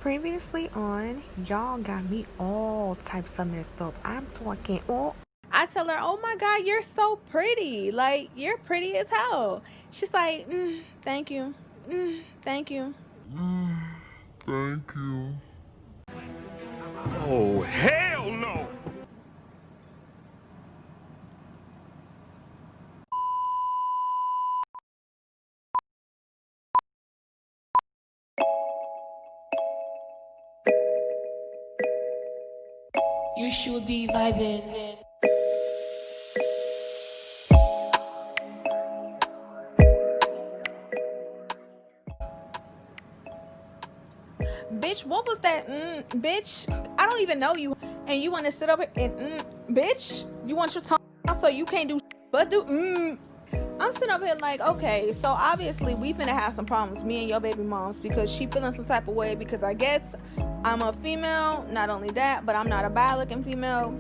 Previously on, y'all got me all types of messed up. I'm talking all. I tell her, oh my God, you're so pretty. Like, you're pretty as hell. She's like, thank you. Thank you. Thank you. Oh, hell no! You should be vibing. Bitch, what was that? Bitch, I don't even know you. And you want to sit over and, bitch, you want your tongue out so you can't do but do, I'm sitting up here like, okay, so obviously we finna have some problems, me and your baby moms, because she feeling some type of way because I guess I'm a female. Not only that, but I'm not a bad looking female.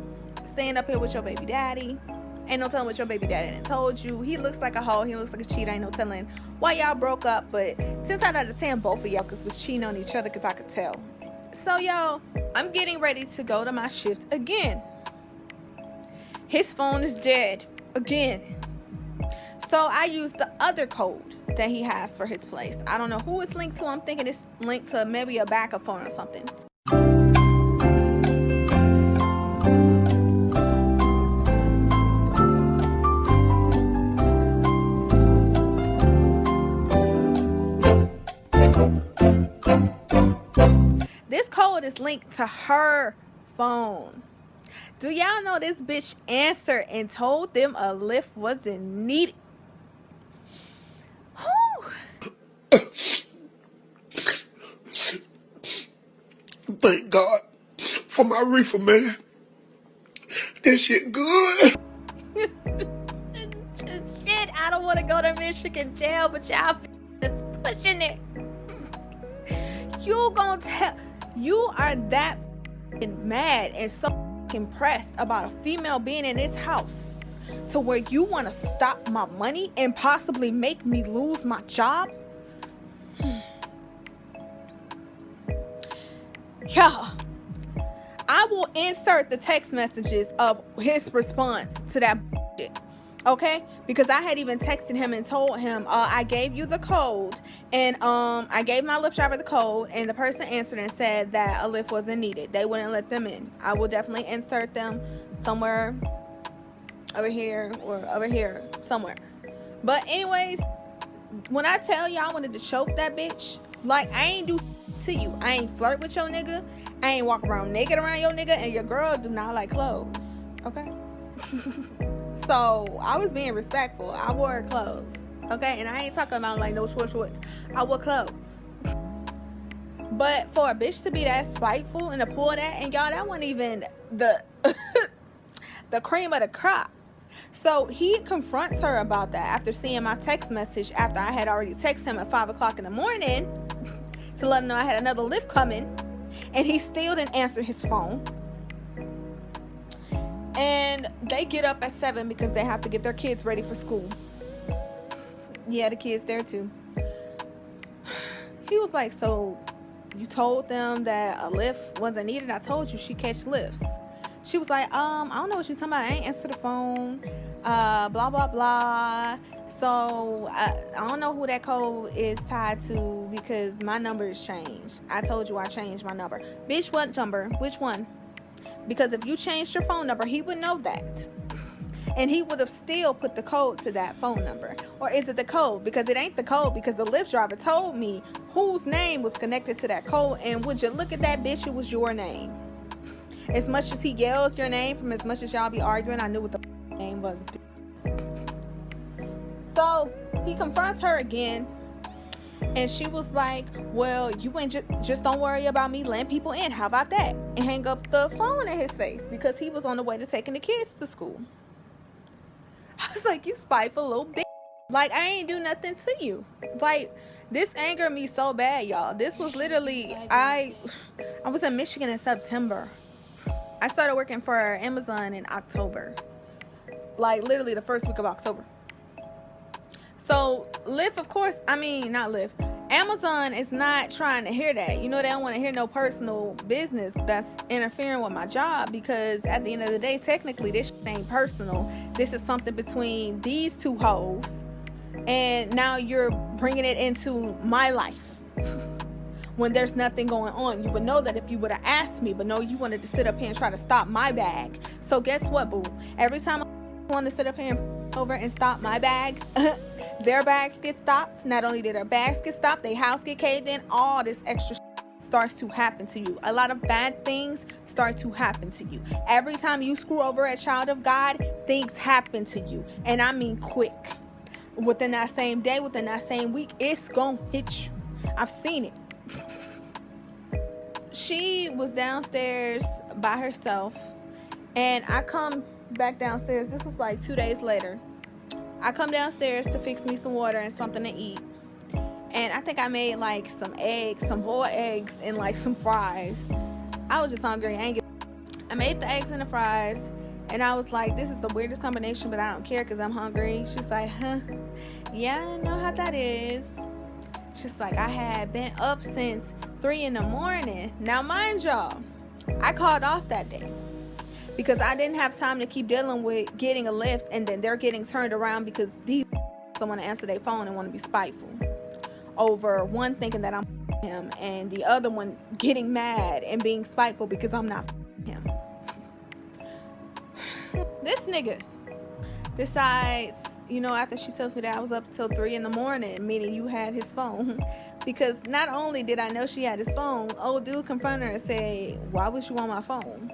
Staying up here with your baby daddy. Ain't no telling what your baby daddy done told you. He looks like a hoe. He looks like a cheat. Ain't no telling why y'all broke up. But 10 times out of 10, both of y'all was cheating on each other because I could tell. So, y'all, I'm getting ready to go to my shift again. His phone is dead again. So I use the other code that he has for his place. I don't know who it's linked to. I'm thinking it's linked to maybe a backup phone or something. This code is linked to her phone. Do y'all know this bitch answered and told them a lift wasn't needed? Thank God for my reefer, man. This shit good. Shit, I don't want to go to Michigan jail, but y'all is pushing it. You gonna tell, you are that mad and so impressed about a female being in this house to where you want to stop my money and possibly make me lose my job? Yeah, I will insert the text messages of his response to that shit. Okay, because I had even texted him and told him I gave you the code, and I gave my Lyft driver the code, and the person answered and said that a Lyft wasn't needed. They wouldn't let them in. I will definitely insert them somewhere over here or over here somewhere. But anyways, when I tell you I wanted to choke that bitch, like, I ain't do to you. I ain't flirt with your nigga. I ain't walk around naked around your nigga, and your girl do not like clothes. Okay. So I was being respectful. I wore clothes, okay, and I ain't talking about like no shorts. I wore clothes. But for a bitch to be that spiteful and to pull that, and y'all, that wasn't even the the cream of the crop. So he confronts her about that after seeing my text message after I had already texted him at 5 o'clock in the morning to let him know I had another lift coming, and he still didn't answer his phone. And they get up at 7 because they have to get their kids ready for school. Yeah, the kids there too. He was like, so you told them that a lift wasn't needed? I told you she catch lifts. She was like, I don't know what you're talking about. I ain't answer the phone. Blah, blah, blah. So I don't know who that code is tied to because my number is changed. I told you I changed my number. Bitch, what number? Which one? Because if you changed your phone number, he would know that. And he would have still put the code to that phone number. Or is it the code? Because it ain't the code, because the Lyft driver told me whose name was connected to that code. And would you look at that, bitch, it was your name. As much as he yells your name from as much as y'all be arguing, I knew what the name was. So he confronts her again. And she was like, well, you ain't just don't worry about me letting people in. How about that? And hang up the phone in his face because he was on the way to taking the kids to school. I was like, you spiteful little bitch. Like, I ain't do nothing to you. Like, this angered me so bad, y'all. This was literally, I was in Michigan in September. I started working for Amazon in October. Like, literally the first week of October. So Lyft, of course, I mean, not Lyft. Amazon is not trying to hear that. You know, they don't want to hear no personal business that's interfering with my job, because at the end of the day, technically, this shit ain't personal. This is something between these two hoes, and now you're bringing it into my life when there's nothing going on. You would know that if you would have asked me, but no, you wanted to sit up here and try to stop my bag. So guess what, boo? Every time I want to sit up here and over and stop my bag, their bags get stopped. Not only did their bags get stopped, their house get caved in. All this extra starts to happen to you. A lot of bad things start to happen to you. Every time you screw over a child of God, things happen to you. And I mean quick. Within that same day, within that same week, it's gonna hit you. I've seen it. She was downstairs by herself, and I come back downstairs. This was like 2 days later. I come downstairs to fix me some water and something to eat, and I think I made like some eggs, some boiled eggs, and like some fries. I was just hungry. I made the eggs and the fries, and I was like, this is the weirdest combination, but I don't care because I'm hungry. She's like, huh? Yeah, I know how that is. She's like, I had been up since 3 in the morning. Now, mind y'all, I called off that day because I didn't have time to keep dealing with getting a lift, and then they're getting turned around because these want to answer their phone and want to be spiteful over one thinking that I'm him, and the other one getting mad and being spiteful because I'm not him. This nigga decides, you know, after she tells me that I was up till 3 in the morning, meaning you had his phone, because not only did I know she had his phone, old dude confronted her and said, why was you on my phone?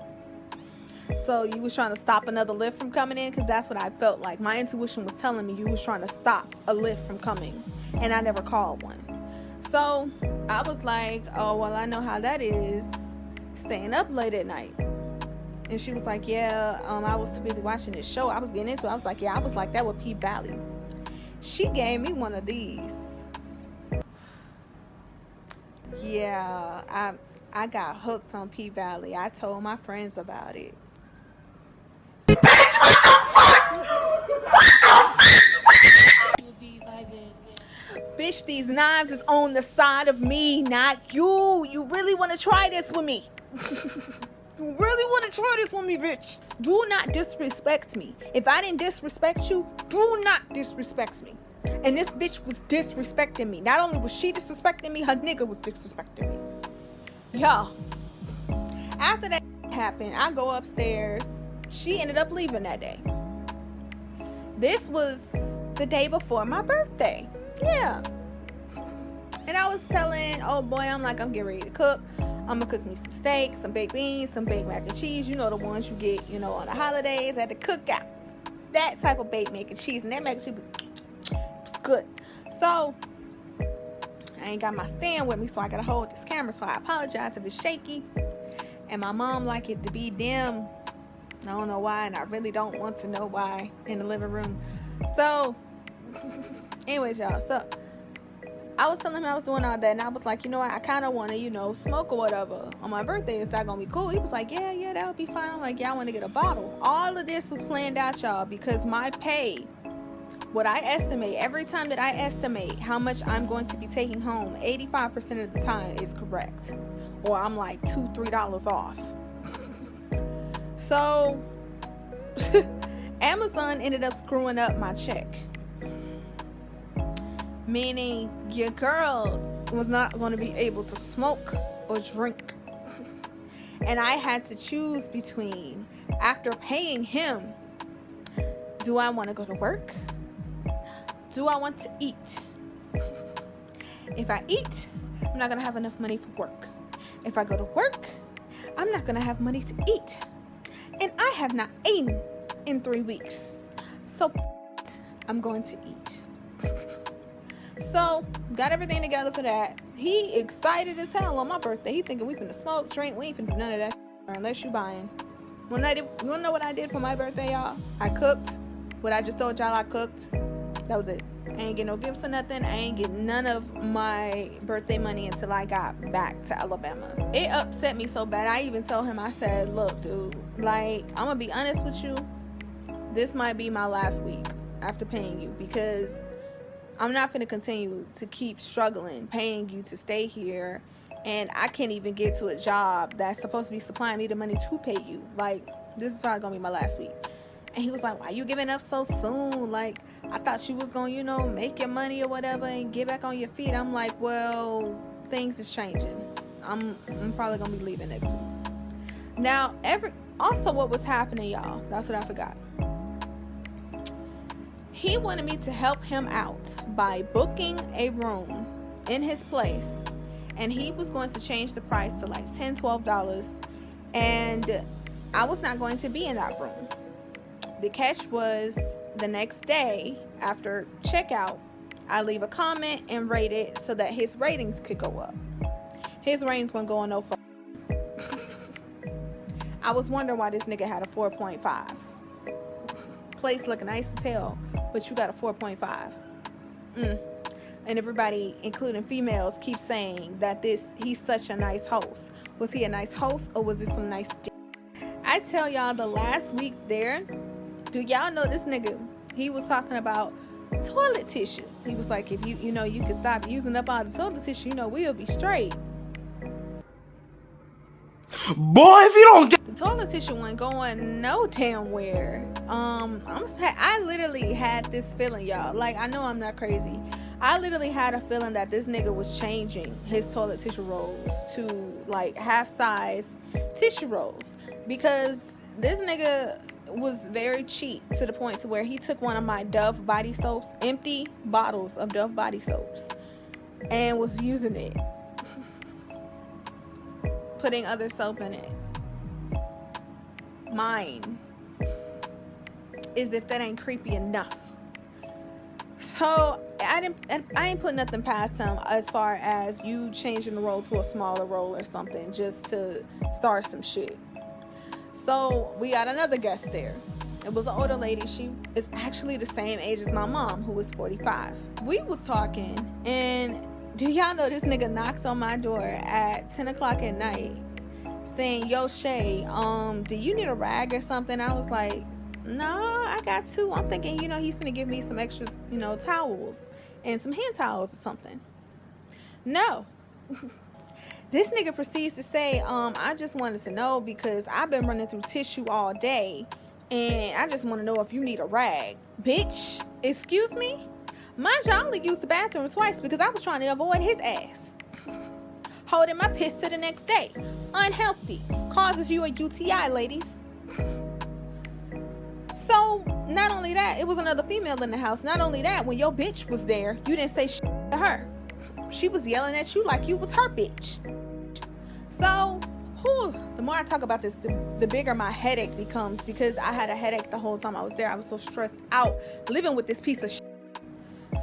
So you was trying to stop another lift from coming in? Because that's what I felt like. My intuition was telling me you was trying to stop a lift from coming, and I never called one. So I was like, oh, well, I know how that is, staying up late at night. And she was like, yeah, I was too busy watching this show. I was getting into it. I was like, yeah, I was like that with P Valley. She gave me one of these. Yeah, I got hooked on P Valley. I told my friends about it. Bitch, these knives is on the side of me, not you. You really want to try this with me? You really want to try this with me, bitch? Do not disrespect me. If I didn't disrespect you, do not disrespect me. And this bitch was disrespecting me. Not only was she disrespecting me, her nigga was disrespecting me. Y'all, after that happened, I go upstairs. She ended up leaving that day. This was the day before my birthday. Yeah. And I was telling old boy, I'm getting ready to cook. I'm gonna cook me some steak, some baked beans, some baked mac and cheese. You know, the ones you get, you know, on the holidays at the cookouts. That type of baked mac and cheese. And that mac and cheese was good. So I ain't got my stand with me, so I gotta hold this camera. So I apologize if it's shaky. And my mom like it to be dim. I don't know why, and I really don't want to know why in the living room. So anyways, y'all, so I was telling him I was doing all that, and I was like, you know what, I kind of want to, you know, smoke or whatever on my birthday. Is that gonna be cool? He was like, yeah, that would be fine. I'm like, yeah, I want to get a bottle. All of this was planned out, y'all, because my pay, what I estimate, every time that I estimate how much I'm going to be taking home, 85% of the time is correct, or I'm like $2-3 off. So Amazon ended up screwing up my check, meaning your girl was not going to be able to smoke or drink. And I had to choose between, after paying him, do I want to go to work? Do I want to eat? If I eat, I'm not going to have enough money for work. If I go to work, I'm not going to have money to eat. And I have not eaten in 3 weeks. So I'm going to eat. So got everything together for that. He excited as hell on my birthday. He thinking we finna smoke, drink. We ain't finna do none of that unless you buying. You wanna know what I did for my birthday, y'all? I cooked. What I just told y'all I cooked. That was it. I ain't get no gifts or nothing. I ain't get none of my birthday money until I got back to Alabama. It upset me so bad. I even told him, I said, look, dude, like, I'm gonna be honest with you. This might be my last week after paying you, because I'm not going to continue to keep struggling, paying you to stay here, and I can't even get to a job that's supposed to be supplying me the money to pay you. Like, this is probably going to be my last week. And he was like, why you giving up so soon? Like, I thought you was going to, make your money or whatever and get back on your feet. I'm like, well, things is changing. I'm probably going to be leaving next week. Now, also what was happening, y'all, that's what I forgot. He wanted me to help him out by booking a room in his place, and he was going to change the price to like $10, $12, and I was not going to be in that room. The catch was the next day after checkout, I leave a comment and rate it so that his ratings could go up. His ratings weren't going no further. I was wondering why this nigga had a 4.5. Place looking nice as hell, but you got a 4.5. And everybody, including females, keep saying that he's such a nice host. Was he a nice host, or was it some nice dick? I tell y'all, the last week there, do y'all know this nigga? He was talking about toilet tissue. He was like, if you can stop using up all the toilet tissue, we'll be straight. Boy, if you don't get the toilet tissue wasn't going no damn where. I literally had this feeling, y'all. Like, I know I'm not crazy. I literally had a feeling that this nigga was changing his toilet tissue rolls to like half size tissue rolls, because this nigga was very cheap to the point to where he took one of my Dove body soaps, empty bottles of Dove body soaps, and was using it, putting other soap in it. Mine. As if that ain't creepy enough. So I ain't put nothing past him as far as you changing the roll to a smaller roll or something just to start some shit. So we got another guest there. It was an older lady. She is actually the same age as my mom, who was 45. We was talking, and do y'all know this nigga knocked on my door at 10 o'clock at night saying, yo, Shay, do you need a rag or something? I was like, no, I got two. I'm thinking, he's gonna give me some extra, towels and some hand towels or something. No. This nigga proceeds to say, I just wanted to know because I've been running through tissue all day, and I just want to know if you need a rag. Bitch, excuse me? Mind you, I only used the bathroom twice because I was trying to avoid his ass. Holding my piss to the next day. Unhealthy. Causes you a UTI, ladies. So, not only that, it was another female in the house. Not only that, when your bitch was there, you didn't say shit to her. She was yelling at you like you was her bitch. So, the more I talk about this, the bigger my headache becomes, because I had a headache the whole time I was there. I was so stressed out living with this piece of shit.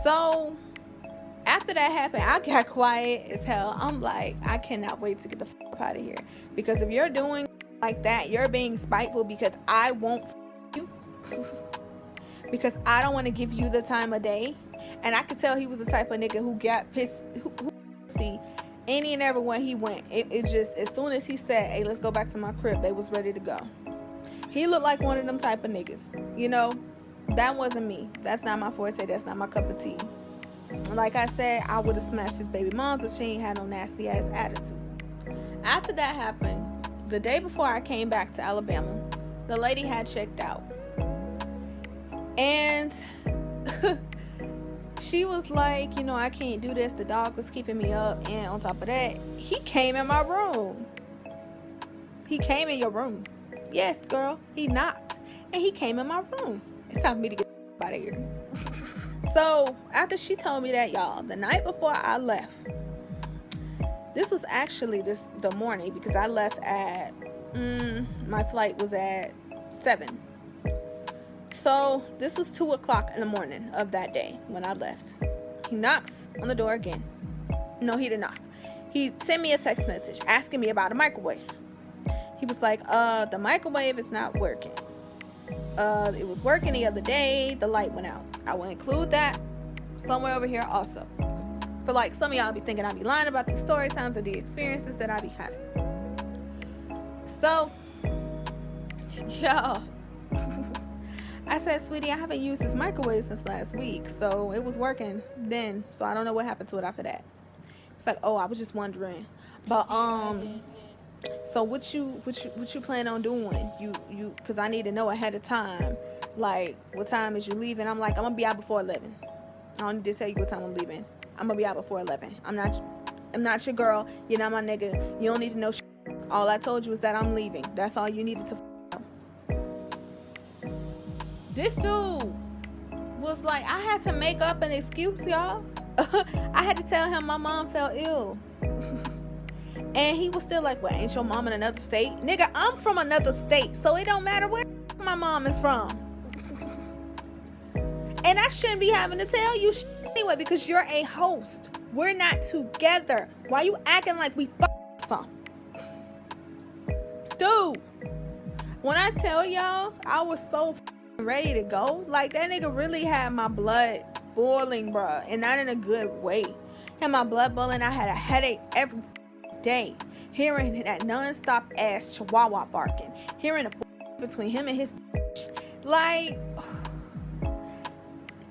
So, after that happened, I got quiet as hell. I'm like, I cannot wait to get the fuck out of here. Because if you're doing like that, you're being spiteful because I won't you. Because I don't want to give you the time of day. And I could tell he was the type of nigga who got pissed, who see any and everywhere he went. It just, as soon as he said, hey, let's go back to my crib, they was ready to go. He looked like one of them type of niggas. That wasn't me. That's not my forte. That's not my cup of tea. Like I said, I would have smashed his baby moms if she ain't had no nasty ass attitude. After that happened, the day before I came back to Alabama, the lady had checked out. And she was like, I can't do this. The dog was keeping me up. And on top of that, he came in my room. He came in your room. Yes, girl. He knocked. And he came in my room. It's time for me to get out of here. So, after she told me that, y'all, the night before I left, this was actually the morning, because I left at, my flight was at 7. So, this was 2 o'clock in the morning of that day when I left. He knocks on the door again. No, he didn't knock. He sent me a text message asking me about a microwave. He was like, the microwave is not working. It was working the other day. The light went out. I will include that somewhere over here also. So, like, some of y'all be thinking I be lying about these story times or the experiences that I be having. So, y'all, I said, sweetie, I haven't used this microwave since last week, so it was working then, so I don't know what happened to it after that. It's like, oh, I was just wondering. But so what you plan on doing? You because I need to know ahead of time. Like, what time is you leaving? I'm like, I'm gonna be out before 11. I don't need to tell you what time I'm leaving. I'm gonna be out before 11. I'm not your girl. You're not my nigga. You don't need to know. All I told you is that I'm leaving. That's all you needed to know. This dude was like, I had to make up an excuse, y'all. I had to tell him my mom fell ill. And he was still like, well, ain't your mom in another state? Nigga, I'm from another state, so it don't matter where my mom is from. And I shouldn't be having to tell you anyway, because you're a host. We're not together. Why you acting like we something? Dude, when I tell y'all, I was so ready to go. Like, that nigga really had my blood boiling, bruh, and not in a good way. Had my blood boiling. I had a headache every day, hearing that non-stop ass chihuahua barking, hearing the between him and his like.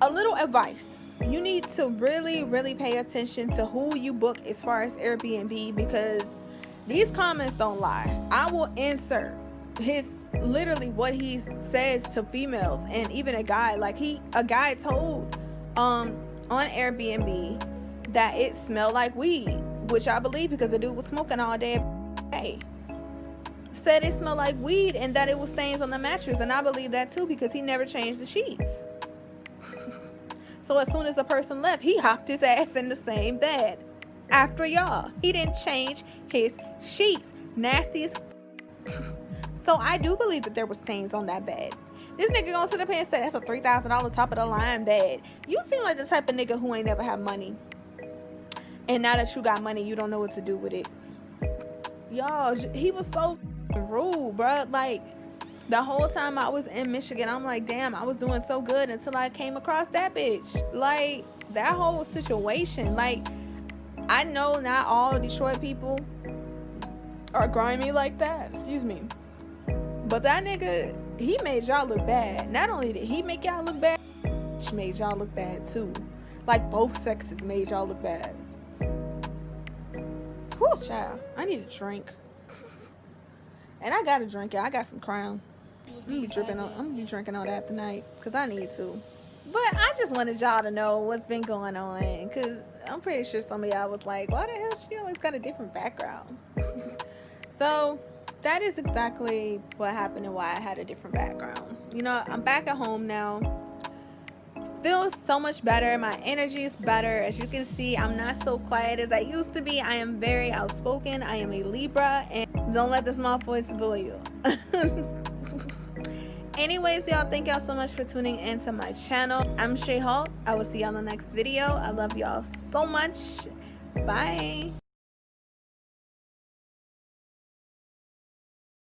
A little advice: you need to really pay attention to who you book as far as Airbnb, because these comments don't lie. I will insert his literally what he says to females and even a guy. Like, a guy told on Airbnb that it smelled like weed, which I believe, because the dude was smoking all day every day. Said it smelled like weed and that it was stains on the mattress, and I believe that too, because he never changed the sheets. So as soon as a person left, he hopped his ass in the same bed after y'all. He didn't change his sheets. Nasty as So I do believe that there were stains on that bed. This nigga gonna sit up here and say that's a $3,000 top of the line bed. You seem like the type of nigga who ain't never had money, and now that you got money, you don't know what to do with it. Y'all, he was so rude, bro. Like, the whole time I was in Michigan, I'm like, damn, I was doing so good until I came across that bitch. Like, that whole situation. Like, I know not all Detroit people are grimy like that. Excuse me. But that nigga, he made y'all look bad. Not only did he make y'all look bad, he made y'all look bad too. Like, both sexes made y'all look bad. Whew, child. I need a drink. And I gotta drink it. I got some Crown. I'm gonna be drinking all that tonight, because I need to. But I just wanted y'all to know what's been going on, because I'm pretty sure some of y'all was like, why the hell she always got a different background? So that is exactly what happened and why I had a different background. You know, I'm back at home now. Feels so much better. My energy is better. As you can see, I'm not so quiet as I used to be. I am very outspoken. I am a Libra, and don't let the small voice fool you. Anyways, y'all, thank y'all so much for tuning into my channel. I'm Shay Hall. I will see y'all in the next video. I love y'all so much. Bye.